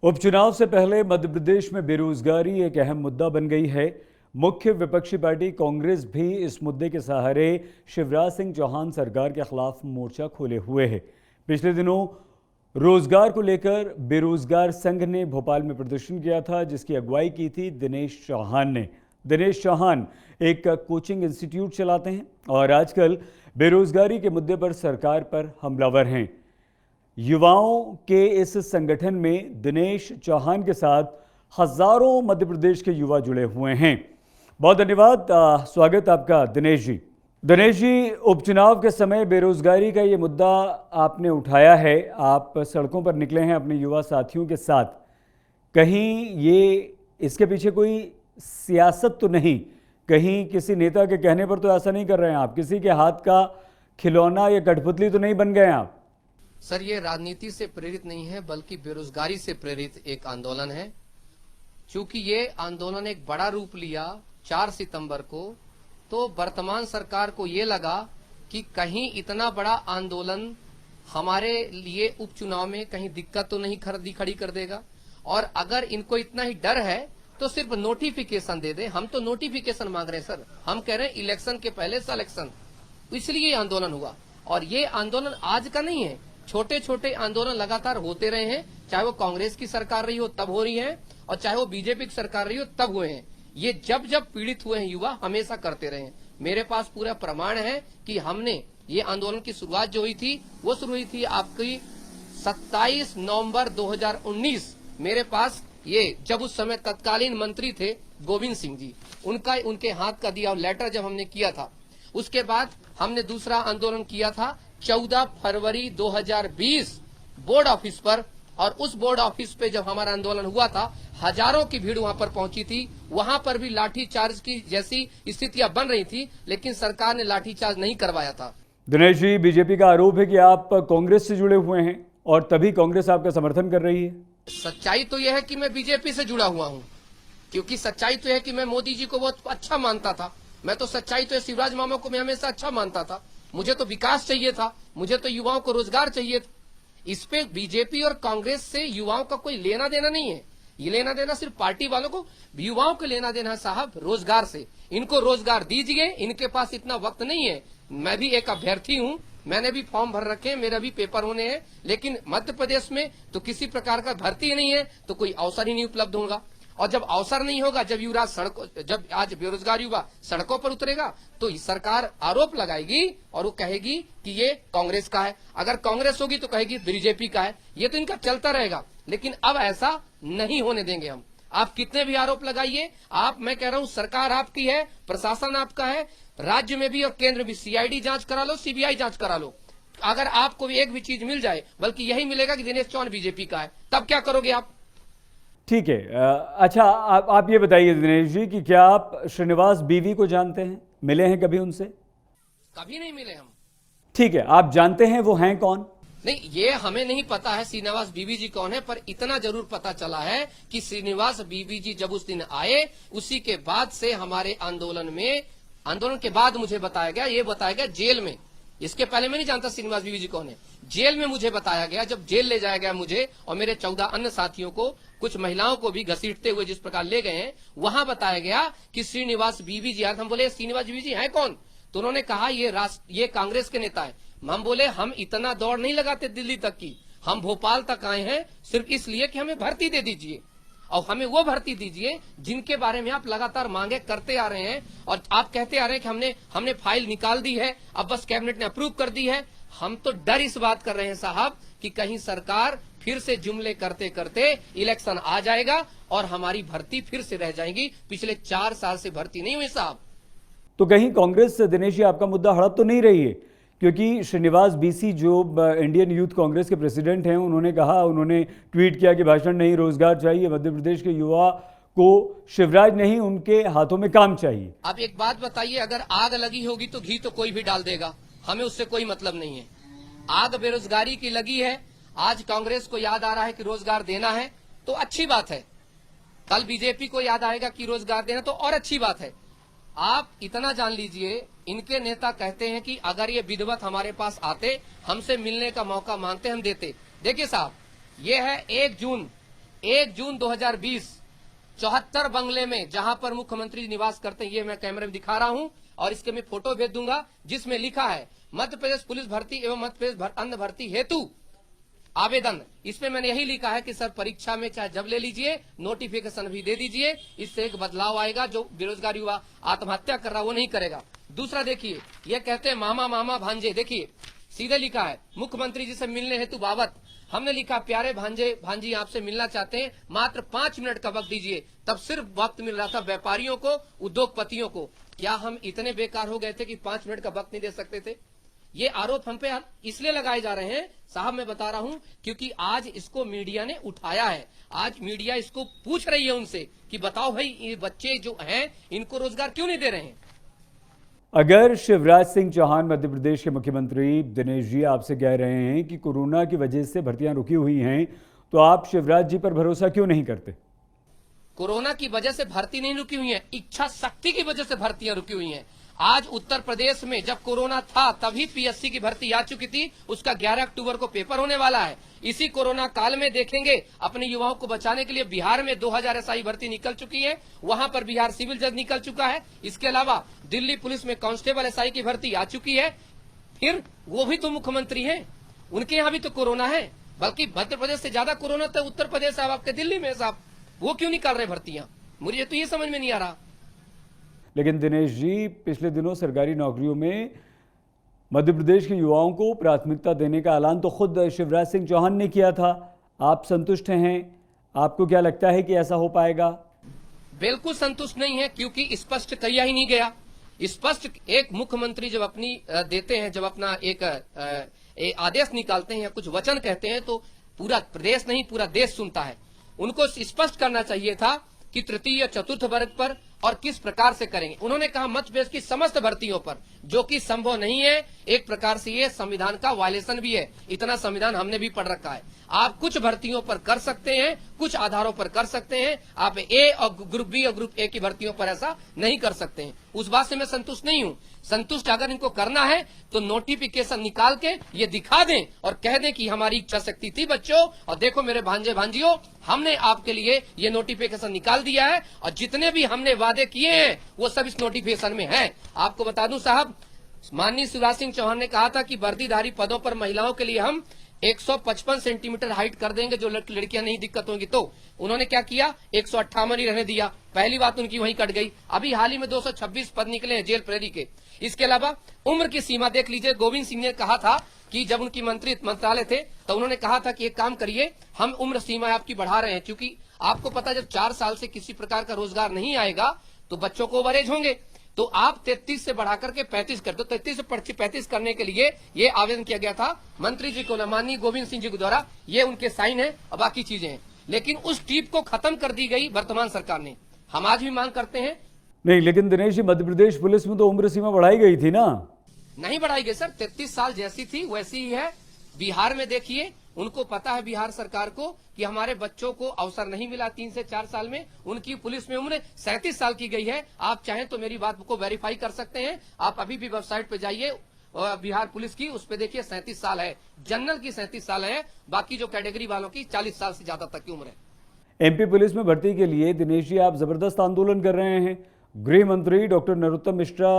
उपचुनाव से पहले मध्य प्रदेश में बेरोजगारी एक अहम मुद्दा बन गई है। मुख्य विपक्षी पार्टी कांग्रेस भी इस मुद्दे के सहारे शिवराज सिंह चौहान सरकार के खिलाफ मोर्चा खोले हुए है। पिछले दिनों रोजगार को लेकर बेरोजगार संघ ने भोपाल में प्रदर्शन किया था, जिसकी अगुवाई की थी दिनेश चौहान ने। दिनेश चौहान एक कोचिंग इंस्टीट्यूट चलाते हैं और आजकल बेरोजगारी के मुद्दे पर सरकार पर हमलावर हैं। युवाओं के इस संगठन में दिनेश चौहान के साथ हजारों मध्य प्रदेश के युवा जुड़े हुए हैं। बहुत धन्यवाद, स्वागत आपका दिनेश जी। दिनेश जी, उपचुनाव के समय बेरोजगारी का ये मुद्दा आपने उठाया है, आप सड़कों पर निकले हैं अपने युवा साथियों के साथ। कहीं ये इसके पीछे कोई सियासत तो नहीं, कहीं किसी नेता के कहने पर तो ऐसा नहीं कर रहे हैं आप, किसी के हाथ का खिलौना या कठपुतली तो नहीं बन गए आप? सर, ये राजनीति से प्रेरित नहीं है बल्कि बेरोजगारी से प्रेरित एक आंदोलन है। चूंकि ये आंदोलन एक बड़ा रूप लिया 4 सितंबर को, तो वर्तमान सरकार को ये लगा कि कहीं इतना बड़ा आंदोलन हमारे लिए उपचुनाव में कहीं दिक्कत तो नहीं खड़ी कर देगा, और अगर इनको इतना ही डर है तो सिर्फ नोटिफिकेशन दे दे। हम तो नोटिफिकेशन मांग रहे हैं सर, हम कह रहे हैं इलेक्शन के पहले सिलेक्शन। इसलिए ये आंदोलन हुआ, और ये आंदोलन आज का नहीं है, छोटे छोटे आंदोलन लगातार होते रहे हैं। चाहे वो कांग्रेस की सरकार रही हो तब हो रही है, और चाहे वो बीजेपी की सरकार रही हो तब हुए हैं। ये जब जब पीड़ित हुए हैं युवा, हमेशा करते रहे हैं। मेरे पास पूरा प्रमाण है कि हमने ये आंदोलन की शुरुआत जो हुई थी वो शुरू हुई थी आपकी 27 नवंबर 2019। मेरे पास ये, जब उस समय तत्कालीन मंत्री थे गोविंद सिंह जी, उनके हाथ का दिया लेटर जब हमने किया था। उसके बाद हमने दूसरा आंदोलन किया था 14 फरवरी 2020 बोर्ड ऑफिस पर, और उस बोर्ड ऑफिस पे जब हमारा आंदोलन हुआ था, हजारों की भीड़ वहां पर पहुंची थी। वहां पर भी लाठीचार्ज की जैसी स्थितियां बन रही थी, लेकिन सरकार ने लाठीचार्ज नहीं करवाया था। दिनेश जी, बीजेपी का आरोप है कि आप कांग्रेस से जुड़े हुए हैं और तभी कांग्रेस आपका समर्थन कर रही है। सच्चाई तो यह है कि मैं बीजेपी से जुड़ा हुआ हूं, क्योंकि सच्चाई तो है कि मैं मोदी जी को बहुत अच्छा मानता था। मैं तो सच्चाई तो शिवराज मामा को मैं हमेशा अच्छा मानता था। मुझे तो विकास चाहिए था, मुझे तो युवाओं को रोजगार चाहिए था। इस पे बीजेपी और कांग्रेस से युवाओं का कोई लेना देना नहीं है। ये लेना देना सिर्फ पार्टी वालों को, युवाओं को लेना देना है साहब रोजगार से। इनको रोजगार दीजिए, इनके पास इतना वक्त नहीं है। मैं भी एक अभ्यर्थी हूं, मैंने भी फॉर्म भर रखे हैं, मेरा भी पेपर होने हैं, लेकिन मध्य प्रदेश में तो किसी प्रकार का भर्ती नहीं है, तो कोई अवसर ही नहीं उपलब्ध होगा। और जब अवसर नहीं होगा, जब आज बेरोजगार युवा सड़कों पर उतरेगा, तो सरकार आरोप लगाएगी और वो कहेगी कि ये कांग्रेस का है। अगर कांग्रेस होगी तो कहेगी बीजेपी का है। ये तो इनका चलता रहेगा, लेकिन अब ऐसा नहीं होने देंगे हम। आप कितने भी आरोप लगाइए, मैं कह रहा हूं सरकार आपकी है, प्रशासन आपका है, राज्य में भी और केंद्र में सीआईडी जांच करा लो, सीबीआई जांच करा लो। अगर आपको एक भी चीज मिल जाए, बल्कि यही मिलेगा कि दिनेश चौहान बीजेपी का है, तब क्या करोगे आप? ठीक है। अच्छा, आप ये बताइए दिनेश जी कि क्या आप श्रीनिवास बीवी को जानते हैं, मिले हैं कभी उनसे? कभी नहीं मिले हम। ठीक है, आप जानते हैं वो हैं कौन? नहीं, ये हमें नहीं पता है श्रीनिवास बीवी जी कौन है, पर इतना जरूर पता चला है कि श्रीनिवास बीवी जी जब उस दिन आए, उसी के बाद से हमारे आंदोलन के बाद मुझे बताया गया, ये बताया गया जेल में। इसके पहले मैं नहीं जानता श्रीनिवास बीवी जी कौन है। जेल में मुझे बताया गया, जब जेल ले जाया गया मुझे और मेरे 14 अन्य साथियों को, कुछ महिलाओं को भी घसीटते हुए जिस प्रकार ले गए हैं, वहां बताया गया कि श्रीनिवास बीवी जी। हम बोले श्रीनिवास बीवी जी हैं कौन? तो उन्होंने कहा ये कांग्रेस के नेता है। हम बोले हम इतना दौड़ नहीं लगाते दिल्ली तक की, हम भोपाल तक आए हैं सिर्फ इसलिए कि हमें भर्ती दे दीजिए, और हमें वो भर्ती दीजिए जिनके बारे में आप लगातार मांगे करते आ रहे हैं। और आप कहते आ रहे हैं कि हमने फाइल निकाल दी है, अब बस कैबिनेट ने अप्रूव कर दी है। हम तो डर इस बात कर रहे हैं साहब कि कहीं सरकार फिर से जुमले करते करते इलेक्शन आ जाएगा और हमारी भर्ती फिर से रह जाएगी। पिछले 4 साल से भर्ती नहीं हुई साहब। तो कहीं कांग्रेस से दिनेश जी आपका मुद्दा हड़प तो नहीं रही है? क्योंकि श्रीनिवास बीसी जो इंडियन यूथ कांग्रेस के प्रेसिडेंट हैं, उन्होंने ट्वीट किया कि भाषण नहीं, रोजगार चाहिए, मध्य प्रदेश के युवा को शिवराज नहीं उनके हाथों में काम चाहिए। अब एक बात बताइए, अगर आग लगी होगी तो घी तो कोई भी डाल देगा, हमें उससे कोई मतलब नहीं है। आग बेरोजगारी की लगी है, आज कांग्रेस को याद आ रहा है कि रोजगार देना है, तो अच्छी बात है। कल बीजेपी को याद आएगा कि रोजगार देना, तो और अच्छी बात है। आप इतना जान लीजिए, इनके नेता कहते हैं कि अगर ये विधिवत हमारे पास आते, हमसे मिलने का मौका मांगते, हम देते। देखिए साहब, ये है 1 जून 1 जून 2020 74 बंगले में जहां पर मुख्यमंत्री निवास करते हैं, ये मैं कैमरे में दिखा रहा हूं और इसके मैं फोटो भेज दूंगा, जिसमें लिखा है मध्य प्रदेश पुलिस भर्ती एवं मध्य प्रदेश अन्य भर्ती हेतु आवेदन। इसमें मैंने यही लिखा है कि सर परीक्षा में चाहे जब ले लीजिए, नोटिफिकेशन भी दे दीजिए, इससे एक बदलाव आएगा। जो बेरोजगार युवा आत्महत्या कर रहा वो नहीं करेगा। दूसरा देखिए, ये कहते हैं मामा मामा भांजे, देखिए सीधे लिखा है मुख्यमंत्री जी से मिलने हेतु बाबत। हमने लिखा प्यारे भांजे भांजी आपसे मिलना चाहते हैं, मात्र 5 मिनट का वक्त दीजिए। तब सिर्फ वक्त मिल रहा था व्यापारियों को, उद्योगपतियों को। क्या हम इतने बेकार हो गए थे कि 5 मिनट का वक्त नहीं दे सकते थे? ये आरोप हम पे इसलिए लगाए जा रहे हैं साहब, मैं बता रहा हूं क्योंकि आज इसको मीडिया ने उठाया है। आज मीडिया इसको पूछ रही है उनसे कि बताओ भाई ये बच्चे जो हैं इनको रोजगार क्यों नहीं दे रहे हैं। अगर शिवराज सिंह चौहान मध्य प्रदेश के मुख्यमंत्री दिनेश जी आपसे कह रहे हैं कि कोरोना की वजह से भर्तियां रुकी हुई हैं, तो आप शिवराज जी पर भरोसा क्यों नहीं करते? कोरोना की वजह से भर्ती नहीं रुकी हुई है, इच्छा शक्ति की वजह से भर्तियां रुकी हुई हैं। आज उत्तर प्रदेश में जब कोरोना था तभी पीएससी की भर्ती आ चुकी थी, उसका 11 अक्टूबर को पेपर होने वाला है। इसी कोरोना काल में देखेंगे अपने युवाओं को बचाने के लिए बिहार में 2000 एसआई भर्ती निकल चुकी है, वहां पर बिहार सिविल जज निकल चुका है। इसके अलावा दिल्ली पुलिस में कांस्टेबल एसआई की भर्ती आ चुकी है। फिर वो भी तो मुख्यमंत्री हैं, उनके यहाँ भी तो कोरोना है, बल्कि मध्य प्रदेश से ज्यादा कोरोना तो उत्तर प्रदेश साहब आपके दिल्ली में साहब, वो क्यों निकाल रहे भर्तियां? मुझे तो ये समझ में नहीं आ रहा। लेकिन दिनेश जी, पिछले दिनों सरकारी नौकरियों में मध्य प्रदेश के युवाओं को प्राथमिकता देने का ऐलान तो खुद शिवराज सिंह चौहान ने किया था। आप संतुष्ट हैं? आपको क्या लगता है कि ऐसा हो पाएगा? बिल्कुल संतुष्ट नहीं है, क्योंकि स्पष्ट किया ही नहीं गया। स्पष्ट एक मुख्यमंत्री जब अपनी देते हैं, जब अपना एक आदेश निकालते हैं या कुछ वचन कहते हैं, तो पूरा प्रदेश नहीं पूरा देश सुनता है। उनको स्पष्ट करना चाहिए था कि तृतीय चतुर्थ वर्ग पर और किस प्रकार से करेंगे। उन्होंने कहा मध्य प्रदेश की समस्त भर्तियों पर, जो कि संभव नहीं है। एक प्रकार से ये संविधान का वायलेशन भी है, इतना संविधान हमने भी पढ़ रखा है। आप कुछ भर्तियों पर कर सकते हैं, कुछ आधारों पर कर सकते हैं, आप ए और ग्रुप बी और ग्रुप ए की भर्तियों पर ऐसा नहीं कर सकते हैं। उस बात से मैं संतुष्ट नहीं हूं। संतुष्ट अगर इनको करना है तो नोटिफिकेशन निकाल के ये दिखा दें और कह दें कि हमारी इच्छा शक्ति थी बच्चों, और देखो मेरे भांजे भांजियों, हमने आपके लिए ये नोटिफिकेशन निकाल दिया है और जितने भी हमने वादे किए हैं वो सब इस नोटिफिकेशन में है। आपको बता दूं साहब, माननीय शिवराज सिंह चौहान ने कहा था कि वर्दीधारी पदों पर महिलाओं के लिए हम 155 सेंटीमीटर हाइट कर देंगे, जो लड़कियां नहीं दिक्कत होगी। तो उन्होंने क्या किया, 158 ही रहने दिया। पहली बात उनकी वहीं कट गई। अभी हाल ही में 226 पद निकले हैं जेल प्रेरी के। इसके अलावा उम्र की सीमा देख लीजिए। गोविंद सिंह ने कहा था कि जब उनकी मंत्रालय थे तो उन्होंने कहा था कि एक काम करिए, हम उम्र सीमा आपकी बढ़ा रहे हैं, क्योंकि आपको पता जब 4 साल से किसी प्रकार का रोजगार नहीं आएगा तो बच्चों को ओवरेज होंगे। तो आप 33 से बढ़ा करके 35 कर दो। 33 से 35 करने के लिए ये आवेदन किया गया था मंत्री जी को, माननीय गोविंद सिंह जी के द्वारा। ये उनके साइन है और बाकी चीजें हैं, लेकिन उस टीप को खत्म कर दी गई वर्तमान सरकार ने। हम आज भी मांग करते हैं। नहीं, लेकिन दिनेश जी, मध्य प्रदेश पुलिस में तो उम्र सीमा बढ़ाई गई थी ना? नहीं बढ़ाई गई सर, 33 साल जैसी थी वैसी ही है। बिहार में देखिए, उनको पता है बिहार सरकार को कि हमारे बच्चों को अवसर नहीं मिला 3 से 4 साल में। उनकी पुलिस में उम्र 37 साल की गई है। आप चाहें तो मेरी बात को वेरीफाई कर सकते हैं। आप अभी भी वेबसाइट पे जाइए बिहार पुलिस की, उस पे देखिए 37 साल है। जनरल की 37 साल है, बाकी जो कैटेगरी वालों की 40 साल से ज्यादा तक की उम्र है। एमपी पुलिस में भर्ती के लिए दिनेश जी आप जबरदस्त आंदोलन कर रहे हैं। गृह मंत्री डॉक्टर नरोत्तम मिश्रा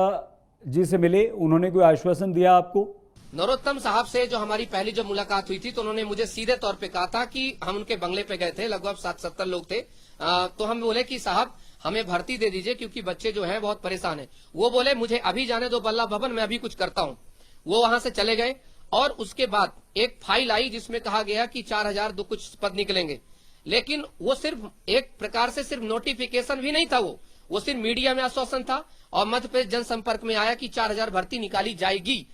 जी से मिले, उन्होंने कोई आश्वासन दिया आपको? नरोत्तम साहब से जो हमारी पहली जब मुलाकात हुई थी तो उन्होंने मुझे सीधे तौर पे कहा था कि हम उनके बंगले पे गए थे, लगभग 60-70 लोग थे। तो हम बोले कि साहब हमें भर्ती दे दीजिए, क्योंकि बच्चे जो हैं बहुत परेशान हैं। वो बोले मुझे अभी जाने दो बल्ला भवन, मैं अभी कुछ करता हूँ। वो वहां से चले गए और उसके बाद एक फाइल आई जिसमें कहा गया कि 4000 दो कुछ पद निकलेंगे। लेकिन वो सिर्फ एक प्रकार से सिर्फ नोटिफिकेशन भी नहीं था, वो सिर्फ मीडिया में आश्वासन था और मध्य प्रदेश जनसंपर्क में आया कि 4000 भर्ती निकाली जाएगी।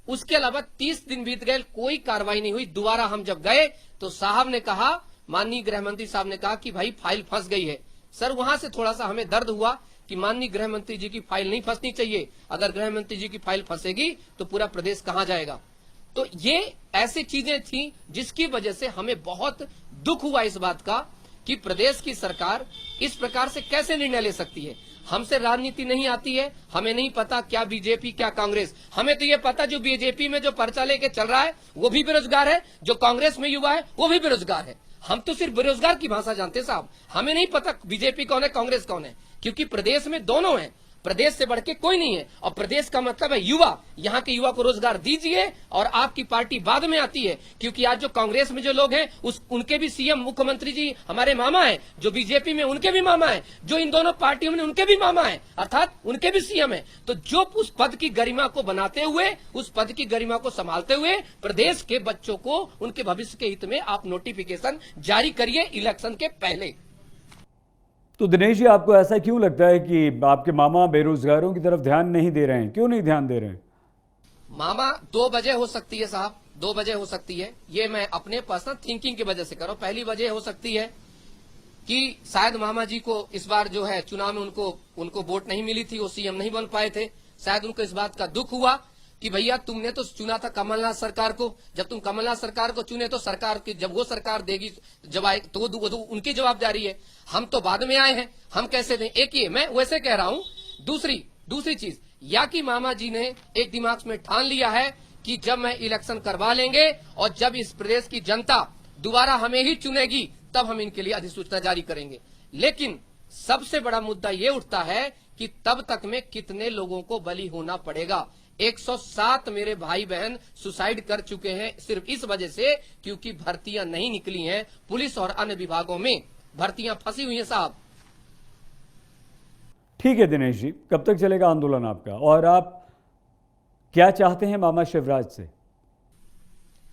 उसके अलावा 30 दिन बीत गए, कोई कार्रवाई नहीं हुई। दोबारा हम जब गए तो साहब ने कहा, माननीय गृह मंत्री साहब ने कहा कि भाई फाइल फंस गई है। सर वहां से थोड़ा सा हमें दर्द हुआ कि माननीय गृह मंत्री जी की फाइल नहीं फंसनी चाहिए। अगर गृह मंत्री जी की फाइल फंसेगी तो पूरा प्रदेश कहां जाएगा। तो ये ऐसी चीजें थी जिसकी वजह से हमें बहुत दुख हुआ इस बात का कि प्रदेश की सरकार इस प्रकार से कैसे निर्णय ले सकती है। हमसे राजनीति नहीं आती है, हमें नहीं पता क्या बीजेपी क्या कांग्रेस। हमें तो ये पता जो बीजेपी में जो पर्चा लेके चल रहा है वो भी बेरोजगार है, जो कांग्रेस में युवा है वो भी बेरोजगार है। हम तो सिर्फ बेरोजगार की भाषा जानते हैं साहब, हमें नहीं पता बीजेपी कौन है कांग्रेस कौन है, क्योंकि प्रदेश में दोनों हैं, प्रदेश से बढ़ के कोई नहीं है। और प्रदेश का मतलब है युवा, यहाँ के युवा को रोजगार दीजिए और आपकी पार्टी बाद में आती है। क्योंकि आज जो कांग्रेस में जो लोग हैं उनके भी सीएम मुख्यमंत्री जी हमारे मामा है, जो बीजेपी में उनके भी मामा है, जो इन दोनों पार्टियों में उनके भी मामा है, अर्थात उनके भी सीएम है। तो जो उस पद की गरिमा को बनाते हुए, उस पद की गरिमा को संभालते हुए प्रदेश के बच्चों को उनके भविष्य के हित में आप नोटिफिकेशन जारी करिए इलेक्शन के पहले। तो दिनेश जी, आपको ऐसा क्यों लगता है कि आपके मामा बेरोजगारों की तरफ ध्यान नहीं दे रहे हैं? क्यों नहीं ध्यान दे रहे हैं? मामा 2 वजह हो सकती है साहब, 2 वजह हो सकती है। ये मैं अपने पर्सनल थिंकिंग की वजह से कर रहा हूं। पहली वजह हो सकती है कि शायद मामा जी को इस बार जो है चुनाव में उनको वोट नहीं मिली थी, वो सीएम नहीं बन पाए थे। शायद उनको इस बात का दुख हुआ कि भैया तुमने तो चुना था कमलनाथ सरकार को, जब तुम कमलनाथ सरकार को चुने तो सरकार की जब वो सरकार देगी जब आए तो वो उनकी जवाबदारी है, हम तो बाद में आए हैं, हम कैसे दें। एक ये मैं वैसे कह रहा हूं। दूसरी चीज, या कि मामा जी ने एक दिमाग में ठान लिया है कि जब मैं इलेक्शन करवा लेंगे और जब इस प्रदेश की जनता दोबारा हमें ही चुनेगी तब हम इनके लिए अधिसूचना जारी करेंगे। लेकिन सबसे बड़ा मुद्दा ये उठता है कि तब तक में कितने लोगों को बलि होना पड़ेगा। 107 मेरे भाई बहन सुसाइड कर चुके हैं सिर्फ इस वजह से क्योंकि भर्तियां नहीं निकली हैं। पुलिस और अन्य विभागों में भर्तियां फंसी हुई हैं साहब। ठीक है दिनेश जी, कब तक चलेगा आंदोलन आपका, और आप क्या चाहते हैं मामा शिवराज से?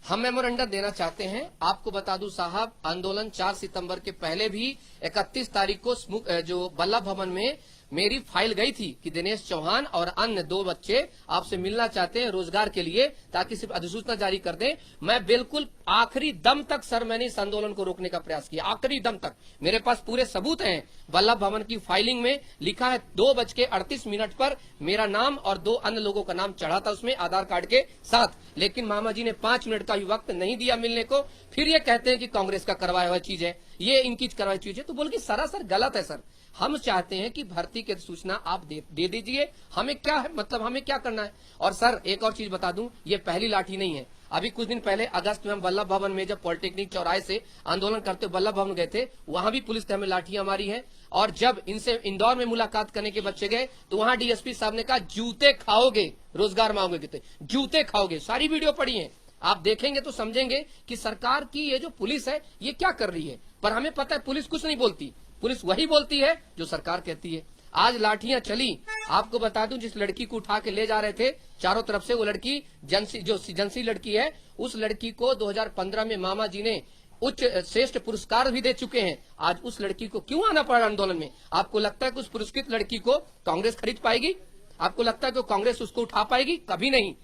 हम मेमोरेंडम देना चाहते हैं। आपको बता दूं साहब, आंदोलन 4 सितंबर के पहले भी 31 तारीख को जो बल्लभ भवन में मेरी फाइल गई थी कि दिनेश चौहान और अन्य 2 बच्चे आपसे मिलना चाहते हैं रोजगार के लिए, ताकि सिर्फ अधिसूचना जारी कर दें। मैं बिल्कुल आखिरी दम तक सर मैंने इस आंदोलन को रोकने का प्रयास किया, आखिरी दम तक। मेरे पास पूरे सबूत हैं। बल्लभ भवन की फाइलिंग में लिखा है 2:38 पर मेरा नाम और 2 अन्य लोगों का नाम चढ़ा था उसमें आधार कार्ड के साथ। लेकिन मामा जी ने 5 मिनट का वक्त नहीं दिया मिलने को। फिर ये कहते हैं कि कांग्रेस का करवाया हुआ चीज है, ये इनकी करवाई चीज है। तो बोल के सरासर गलत है सर। हम चाहते हैं कि भर्ती की सूचना आप दे दीजिए, हमें क्या है, मतलब हमें क्या करना है। और सर एक और चीज बता दूं, ये पहली लाठी नहीं है। अभी कुछ दिन पहले अगस्त में हम बल्लभ भवन में जब पॉलिटेक्निक चौराहे से आंदोलन करते बल्लभ भवन गए थे, वहां भी पुलिस ने हमें लाठियां मारी हैं। और जब इनसे इंदौर में मुलाकात करने के बच्चे गए तो वहां डीएसपी साहब ने कहा जूते खाओगे, रोजगार मांगोगे तो जूते खाओगे। सारी वीडियो पड़ी है, आप देखेंगे तो समझेंगे कि सरकार की ये जो पुलिस है ये क्या कर रही है। पर हमें पता है पुलिस कुछ नहीं बोलती, पुलिस वही बोलती है जो सरकार कहती है। आज लाठियां चली। आपको बता दूं, जिस लड़की को उठा के ले जा रहे थे चारों तरफ से, वो लड़की जनसी लड़की है। उस लड़की को 2015 में मामा जी ने उच्च श्रेष्ठ पुरस्कार भी दे चुके हैं। आज उस लड़की को क्यों आना पड़ा आंदोलन में? आपको लगता है कि उस पुरस्कृत लड़की को कांग्रेस खरीद पाएगी? आपको लगता है कि कांग्रेस उसको उठा पाएगी? कभी नहीं।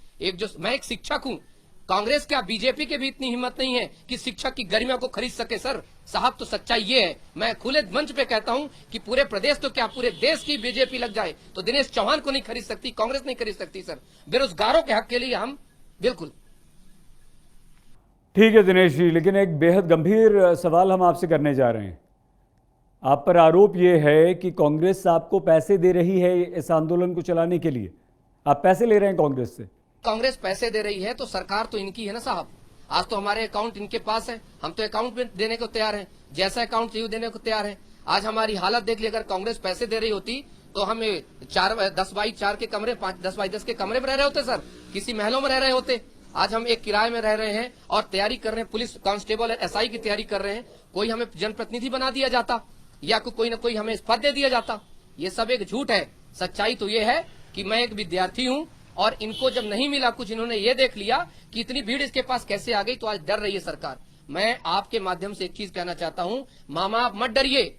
मैं एक शिक्षक हूं, कांग्रेस क्या बीजेपी के भी इतनी हिम्मत नहीं है कि शिक्षक की गरिमा को खरीद सके सर साहब। तो सच्चाई ये है, मैं खुले मंच पे कहता हूं कि पूरे प्रदेश तो क्या पूरे देश की बीजेपी लग जाए तो दिनेश चौहान को नहीं खरीद सकती, कांग्रेस नहीं खरीद सकती सर। बेरोजगारों के हक के लिए हम बिल्कुल। ठीक है दिनेश जी, लेकिन एक बेहद गंभीर सवाल हम आपसे करने जा रहे हैं। आप पर आरोप ये है कि कांग्रेस आपको पैसे दे रही है इस आंदोलन को चलाने के लिए, आप पैसे ले रहे हैं कांग्रेस से। कांग्रेस पैसे दे रही है तो सरकार तो इनकी है ना साहब। आज तो हमारे अकाउंट इनके पास है, हम तो अकाउंट में देने को तैयार हैं, जैसा अकाउंट चाहिए देने को तैयार हैं। आज हमारी हालत देख ली, अगर कांग्रेस पैसे दे रही होती तो हमें 10x4 के कमरे, 10x10 के कमरे में रह रहे होते सर, किसी महलों में रह रहे होते। आज हम एक किराए में रह रहे हैं और तैयारी कर रहे हैं, पुलिस कांस्टेबल एसआई की तैयारी कर रहे हैं। कोई हमें जनप्रतिनिधि बना दिया जाता या कोई ना कोई हमें पद दे दिया जाता। ये सब एक झूठ है। सच्चाई तो ये है कि मैं एक विद्यार्थी हूं और इनको जब नहीं मिला कुछ, इन्होंने ये देख लिया कि इतनी भीड़ इसके पास कैसे आ गई, तो आज डर रही है सरकार। मैं आपके माध्यम से एक चीज कहना चाहता हूं, मामा आप मत डरिए,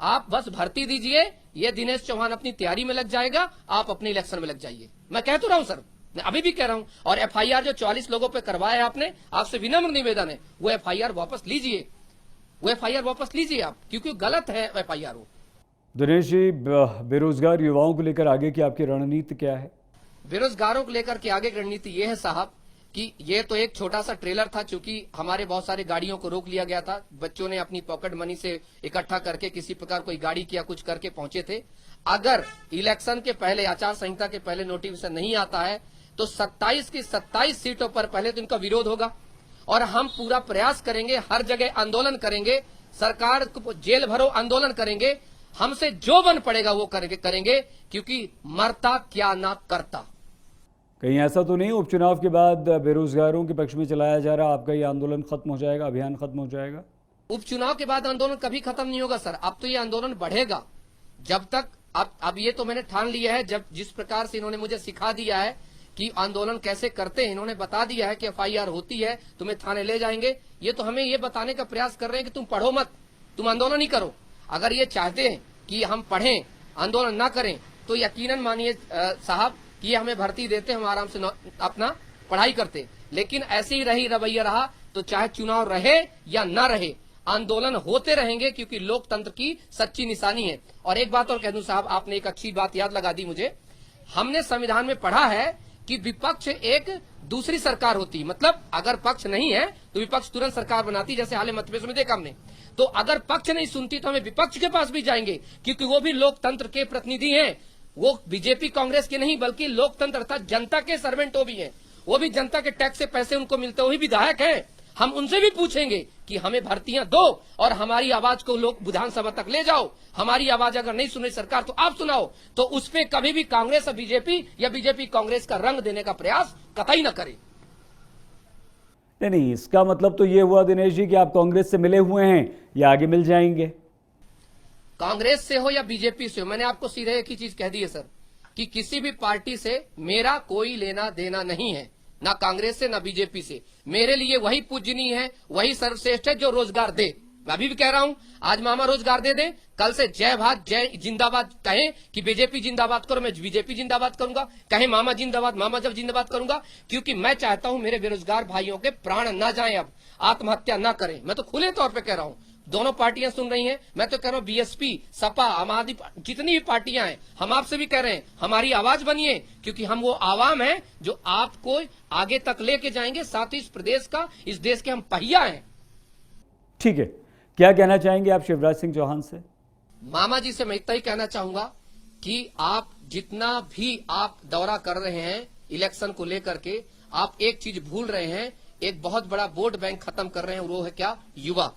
आप बस भर्ती दीजिए। ये दिनेश चौहान अपनी तैयारी में लग जाएगा, आप अपने इलेक्शन में लग जाइए। मैं कह तो रहा हूं सर, मैं अभी भी कह रहा हूं। और एफआईआर जो 44 लोगों पे करवाया है आपने, आपसे विनम्र निवेदन है वो एफआईआर वापस लीजिए, वो एफआईआर वापस लीजिए आप, क्योंकि गलत है एफआईआर वो। दिनेश जी, बेरोजगार युवाओं को लेकर आगे की आपकी रणनीति क्या है? बेरोजगारों को लेकर के आगे की रणनीति ये है साहब कि ये तो एक छोटा सा ट्रेलर था, क्योंकि हमारे बहुत सारे गाड़ियों को रोक लिया गया था। बच्चों ने अपनी पॉकेट मनी से इकट्ठा करके किसी प्रकार कोई गाड़ी किया कुछ करके पहुंचे थे। अगर इलेक्शन के पहले, आचार संहिता के पहले नोटिफिकेशन नहीं आता है तो 27 की 27 सीटों पर पहले तो इनका विरोध होगा और हम पूरा प्रयास करेंगे, हर जगह आंदोलन करेंगे, सरकार को जेल भरो आंदोलन करेंगे, हमसे जो बन पड़ेगा वो करेंगे, क्योंकि मरता क्या ना करता। कहीं ऐसा तो नहीं उपचुनाव के बाद बेरोजगारों के पक्ष में चलाया जा रहा आपका ये आंदोलन खत्म हो जाएगा, अभियान खत्म हो जाएगा? उपचुनाव के बाद आंदोलन कभी खत्म नहीं होगा सर। अब तो ये आंदोलन बढ़ेगा जब तक अब ये तो मैंने ठान लिया है, जब जिस प्रकार से इन्होंने मुझे सिखा दिया है कि आंदोलन कैसे करते हैं, इन्होंने बता दिया है कि एफआईआर होती है, तुम्हें थाने ले जाएंगे, ये तो हमें ये बताने का प्रयास कर रहे हैं कि तुम पढ़ो मत, तुम आंदोलन ही करो। अगर ये चाहते हैं कि हम पढ़ें, आंदोलन ना करें, तो यकीनन मानिए साहब कि ये हमें भर्ती देते, हम आराम से अपना पढ़ाई करते। लेकिन ऐसे ही रवैया रहा तो चाहे चुनाव रहे या ना रहे, आंदोलन होते रहेंगे, क्योंकि लोकतंत्र की सच्ची निशानी है। और एक बात और कह दूं साहब, आपने एक अच्छी बात याद लगा दी मुझे। हमने संविधान में पढ़ा है कि विपक्ष एक दूसरी सरकार होती, मतलब अगर पक्ष नहीं है तो विपक्ष तुरंत सरकार बनाती, जैसे हाल ही मध्य प्रदेश में देखा हमने। तो अगर पक्ष नहीं सुनती तो हमें विपक्ष के पास भी जाएंगे, क्योंकि वो भी लोकतंत्र के प्रतिनिधि हैं। वो बीजेपी कांग्रेस के नहीं, बल्कि लोकतंत्र अर्थात जनता के सर्वेंट वो भी हैं। वो भी जनता के टैक्स से पैसे उनको मिलते, वही विधायक हैं। हम उनसे भी पूछेंगे कि हमें भर्तियां दो और हमारी आवाज को लोग विधानसभा तक ले जाओ। हमारी आवाज अगर नहीं सुन रही सरकार तो आप सुनाओ। तो उस पे कभी भी कांग्रेस और बीजेपी या बीजेपी कांग्रेस का रंग देने का प्रयास कतई न करे। नहीं, इसका मतलब तो ये हुआ दिनेश जी कि आप कांग्रेस से मिले हुए हैं या आगे मिल जाएंगे? कांग्रेस से हो या बीजेपी से हो, मैंने आपको सीधे एक ही चीज कह दी है सर, कि किसी भी पार्टी से मेरा कोई लेना देना नहीं है, ना कांग्रेस से ना बीजेपी से। मेरे लिए वही पूजनीय है, वही सर्वश्रेष्ठ है जो रोजगार दे। मैं अभी भी कह रहा हूं, आज मामा रोजगार दे दे, कल से जय भारत जय जिंदाबाद कहें कि बीजेपी जिंदाबाद करो, मैं बीजेपी जिंदाबाद करूंगा, कहें मामा जिंदाबाद, मामा जब जिंदाबाद करूंगा, क्योंकि मैं चाहता हूं मेरे बेरोजगार भाइयों के प्राण ना जाएं, अब आत्महत्या ना करें। मैं तो खुले तौर पर कह रहा हूं, दोनों पार्टियां सुन रही हैं, मैं तो कह रहा हूं बीएसपी, सपा, आम आदमी, जितनी भी पार्टियां हैं, हम आपसे भी कह रहे हैं हमारी आवाज बनिए, क्योंकि हम वो आवाम हैं जो आपको आगे तक लेके जाएंगे। साथ ही इस प्रदेश का, इस देश के हम पहिया हैं। ठीक है, क्या कहना चाहेंगे आप शिवराज सिंह चौहान से? मामा जी से मैं इतना ही कहना चाहूंगा कि आप जितना भी आप दौरा कर रहे हैं इलेक्शन को लेकर के, आप एक चीज भूल रहे हैं, एक बहुत बड़ा वोट बैंक खत्म कर रहे हैं, वो है क्या? युवा।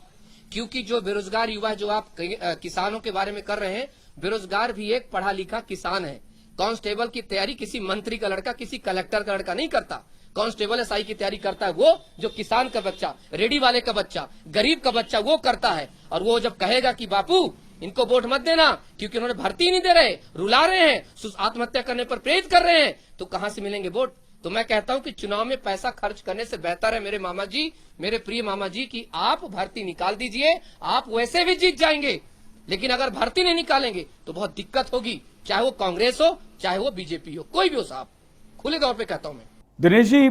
क्योंकि जो बेरोजगार युवा है, जो आप किसानों के बारे में कर रहे हैं, बेरोजगार भी एक पढ़ा लिखा किसान है। कांस्टेबल की तैयारी किसी मंत्री का लड़का, किसी कलेक्टर का लड़का नहीं करता। कांस्टेबल एसआई की तैयारी करता है वो जो किसान का बच्चा, रेडी वाले का बच्चा, गरीब का बच्चा वो करता है। और वो जब कहेगा कि बापू इनको वोट मत देना क्योंकि उन्होंने भर्ती नहीं दे रहे, रुला रहे हैं, आत्महत्या करने पर प्रेरित कर रहे हैं, तो कहां से मिलेंगे वोट? तो मैं कहता हूं कि चुनाव में पैसा खर्च करने से बेहतर है मेरे मामा जी, मेरे प्रिय मामा जी, कि आप भर्ती निकाल दीजिए। आप वैसे भी जीत जाएंगे, लेकिन अगर भर्ती नहीं निकालेंगे तो बहुत दिक्कत होगी, चाहे वो कांग्रेस हो, चाहे वो बीजेपी हो, कोई भी हो साहब, खुले तौर पे कहता हूं मैं। दिनेश जी,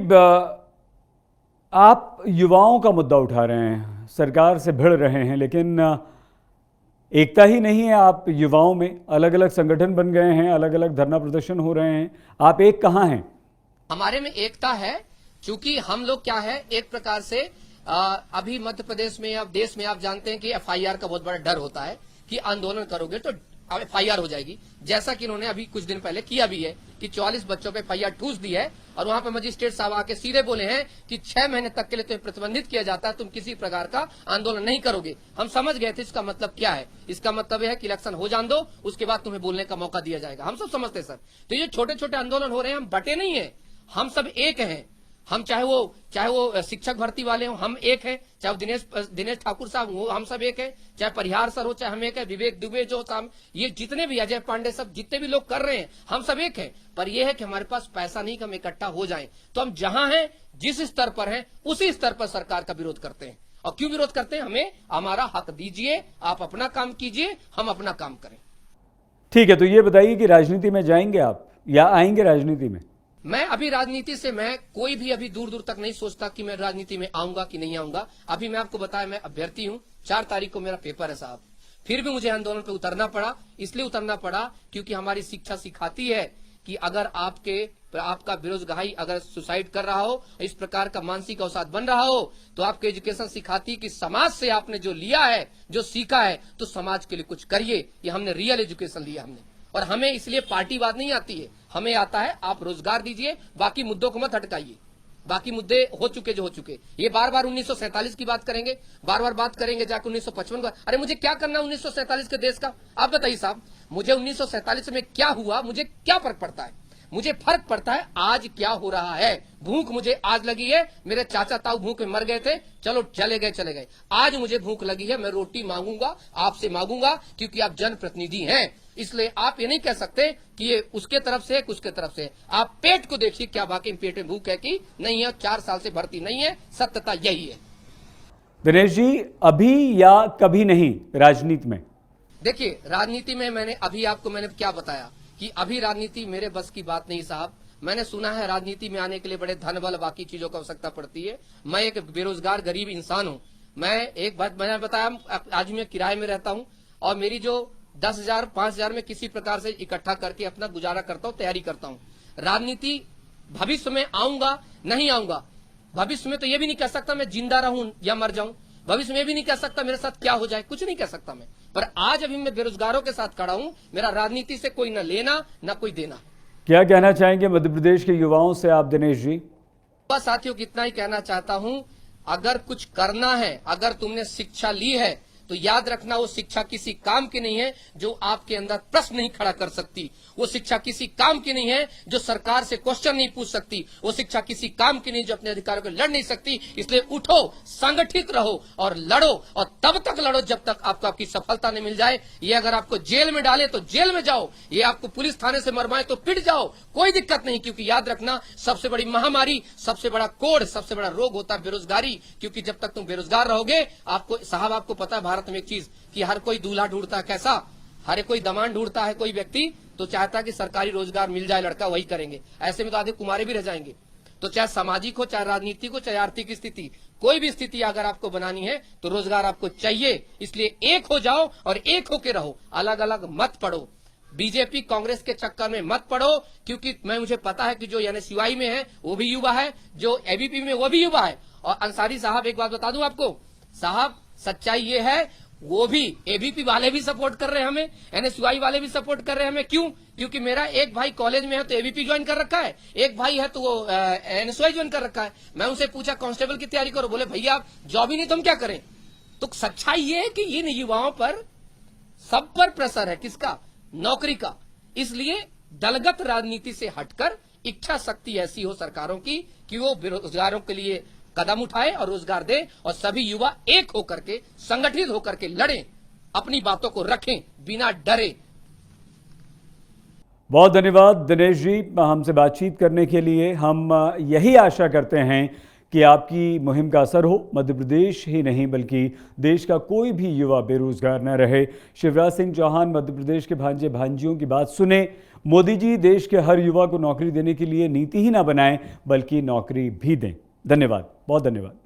आप युवाओं का मुद्दा उठा रहे हैं, सरकार से भिड़ रहे हैं, लेकिन एकता ही नहीं है आप युवाओं में। अलग अलग संगठन बन गए हैं, अलग अलग धरना प्रदर्शन हो रहे हैं, आप एक कहां हैं? हमारे में एकता है, क्योंकि हम लोग क्या है, एक प्रकार से अभी मध्य प्रदेश में या देश में आप जानते हैं कि एफआईआर का बहुत बड़ा डर होता है कि आंदोलन करोगे तो एफआईआर हो जाएगी। जैसा कि इन्होंने अभी कुछ दिन पहले किया भी है कि 44 बच्चों पे एफआईआर ठूस दी है, और वहां पे मजिस्ट्रेट साहब आके सीधे बोले हैं कि 6 महीने तक के लिए तुम्हें प्रतिबंधित किया जाता है, तुम किसी प्रकार का आंदोलन नहीं करोगे। हम समझ गए थे इसका मतलब क्या है। इसका मतलब यह है कि इलेक्शन हो जान दो, उसके बाद तुम्हें बोलने का मौका दिया जाएगा। हम सब समझते सर। तो ये छोटे छोटे आंदोलन हो रहे हैं, हम बटे नहीं है, हम सब एक हैं। हम चाहे वो शिक्षक भर्ती वाले हो, हम एक हैं, चाहे दिनेश ठाकुर साहब हो, हम सब एक हैं, चाहे परिहार सर हो, चाहे हम एक है, विवेक दुबे जो साहब, ये जितने भी अजय पांडे सब जितने भी लोग कर रहे हैं, हम सब एक हैं। पर यह है कि हमारे पास पैसा नहीं कि हम इकट्ठा हो जाएं, तो हम जहां हैं, जिस स्तर पर हैं, उसी स्तर पर सरकार का विरोध करते हैं। और क्यों विरोध करते हैं? हमें हमारा हक दीजिए, आप अपना काम कीजिए, हम अपना काम करें। ठीक है, तो ये बताइए कि राजनीति में जाएंगे आप या आएंगे राजनीति में? मैं अभी राजनीति से मैं कोई भी अभी दूर दूर तक नहीं सोचता कि मैं राजनीति में आऊंगा कि नहीं आऊंगा। अभी मैं आपको बताया, मैं अभ्यर्थी हूं, 4 तारीख को मेरा पेपर है साहब। फिर भी मुझे आंदोलन पे उतरना पड़ा, इसलिए उतरना पड़ा क्योंकि हमारी शिक्षा सिखाती है कि अगर आपका बेरोजगारी अगर सुसाइड कर रहा हो, इस प्रकार का मानसिक अवसाद बन रहा हो, तो आपके एजुकेशन सिखाती है कि समाज से आपने जो लिया है, जो सीखा है, तो समाज के लिए कुछ करिए। ये हमने रियल एजुकेशन लिया हमने, और हमें इसलिए पार्टीवाद नहीं आती है, हमें आता है आप रोजगार दीजिए, बाकी मुद्दों को मत हटकाइए। बाकी मुद्दे हो चुके जो हो चुके। ये बार बार 1947 की बात करेंगे, बार बार बात करेंगे जाके 1955 का। अरे मुझे क्या करना 1947 के देश का, आप बताइए साहब। मुझे 1947 में क्या हुआ, मुझे क्या फर्क पड़ता है? मुझे फर्क पड़ता है आज क्या हो रहा है। भूख मुझे आज लगी है, मेरे चाचा ताऊ भूख में मर गए थे, चलो चले गए। आज मुझे भूख लगी है, मैं रोटी मांगूंगा, आपसे मांगूंगा, क्योंकि आप जनप्रतिनिधि हैं। इसलिए आप ये नहीं कह सकते कि ये उसके तरफ से है, उसके तरफ से है। आप पेट को देखिए, क्या वाकई पेट में भूख है कि नहीं है। 4 साल से भर्ती नहीं है, सत्यता यही है। दिनेश जी, अभी या कभी नहीं राजनीति में? देखिए, राजनीति में मैंने क्या बताया कि अभी राजनीति मेरे बस की बात नहीं साहब। मैंने सुना है राजनीति में आने के लिए बड़े धन बल बाकी चीजों की आवश्यकता पड़ती है। मैं एक बेरोजगार गरीब इंसान हूं। मैं एक बात मैंने बताया, आज मैं किराए में रहता हूं और मेरी जो 10,000 5,000 में किसी प्रकार से इकट्ठा करके अपना गुजारा करता हूं, तैयारी करता हूं। राजनीति भविष्य में आऊंगा नहीं आऊंगा, भविष्य में तो ये भी नहीं कह सकता मैं जिंदा रहूं या मर जाऊं। भविष्य में भी नहीं कह सकता मेरे साथ क्या हो जाए, कुछ नहीं कह सकता मैं। पर आज अभी मैं बेरोजगारों के साथ खड़ा हूं। मेरा राजनीति से कोई न लेना न कोई देना। क्या कहना चाहेंगे मध्य प्रदेश के युवाओं से आप दिनेश जी? बस साथियों, कितना ही कहना चाहता हूं, अगर कुछ करना है, अगर तुमने शिक्षा ली है तो याद रखना वो शिक्षा किसी काम की नहीं है जो आपके अंदर प्रश्न नहीं खड़ा कर सकती। वो शिक्षा किसी काम की नहीं है जो सरकार से क्वेश्चन नहीं पूछ सकती। वो शिक्षा किसी काम की नहीं जो अपने अधिकारों को लड़ नहीं सकती। इसलिए उठो, संगठित रहो और लड़ो, और तब तक लड़ो जब तक आपको आपकी सफलता नहीं मिल जाए। ये अगर आपको जेल में डाले तो जेल में जाओ, ये आपको पुलिस थाने से मरवाए तो पिट जाओ, कोई दिक्कत नहीं। क्योंकि याद रखना, सबसे बड़ी महामारी, सबसे बड़ा कोड़, सबसे बड़ा रोग होता है बेरोजगारी। क्योंकि जब तक तुम बेरोजगार रहोगे, आपको पता है भारत में एक चीज कि हर कोई दूल्हा ढूंढता है, कैसा? हर कोई दमान ढूंढता है। कोई व्यक्ति तो चाहता है कि सरकारी रोजगार मिल जाए, लड़का वही करेंगे। ऐसे में तो आधे कुमारे भी रह जाएंगे। तो चाहे सामाजिक हो, चाहे राजनीतिक हो, चाहे आर्थिक स्थिति, कोई भी स्थिति अगर आपको बनानी है तो रोजगार आपको चाहिए। इसलिए एक हो जाओ और एक होके रहो, अलग अलग मत पड़ो। बीजेपी कांग्रेस के चक्कर में मत पड़ो। क्योंकि मुझे पता है कि जो एनएसयूआई में है वो भी युवा है, जो एबीपी में वो भी युवा है। और अंसारी साहब, एक बात बता दूं आपको साहब, सच्चाई ये है, वो भी एबीपी वाले भी सपोर्ट कर रहे हैं हमें, एनएसयूआई वाले भी सपोर्ट कर रहे हैं हमें। क्यों? क्योंकि मेरा एक भाई कॉलेज में है तो एबीपी ज्वाइन कर रखा है, एक भाई है तो वो एनएसयूआई ज्वाइन कर रखा है। मैं उनसे पूछा कांस्टेबल की तैयारी करो, बोले भैया जॉब ही नहीं तो हम क्या करें। तो सच्चाई ये है कि इन युवाओं पर सब पर प्रेशर है, किसका? नौकरी का। इसलिए दलगत राजनीति से हटकर इच्छा शक्ति ऐसी हो सरकारों की कि वो बेरोजगारों के लिए कदम उठाए और रोजगार दे, और सभी युवा एक होकर के, संगठित होकर के लड़ें, अपनी बातों को रखें बिना डरे। बहुत धन्यवाद दिनेश जी हमसे बातचीत करने के लिए। हम यही आशा करते हैं कि आपकी मुहिम का असर हो। मध्य प्रदेश ही नहीं बल्कि देश का कोई भी युवा बेरोजगार न रहे। शिवराज सिंह चौहान मध्य प्रदेश के भांजे भांजियों की बात सुने। मोदी जी देश के हर युवा को नौकरी देने के लिए नीति ही ना बनाएं बल्कि नौकरी भी दें। धन्यवाद, बहुत धन्यवाद।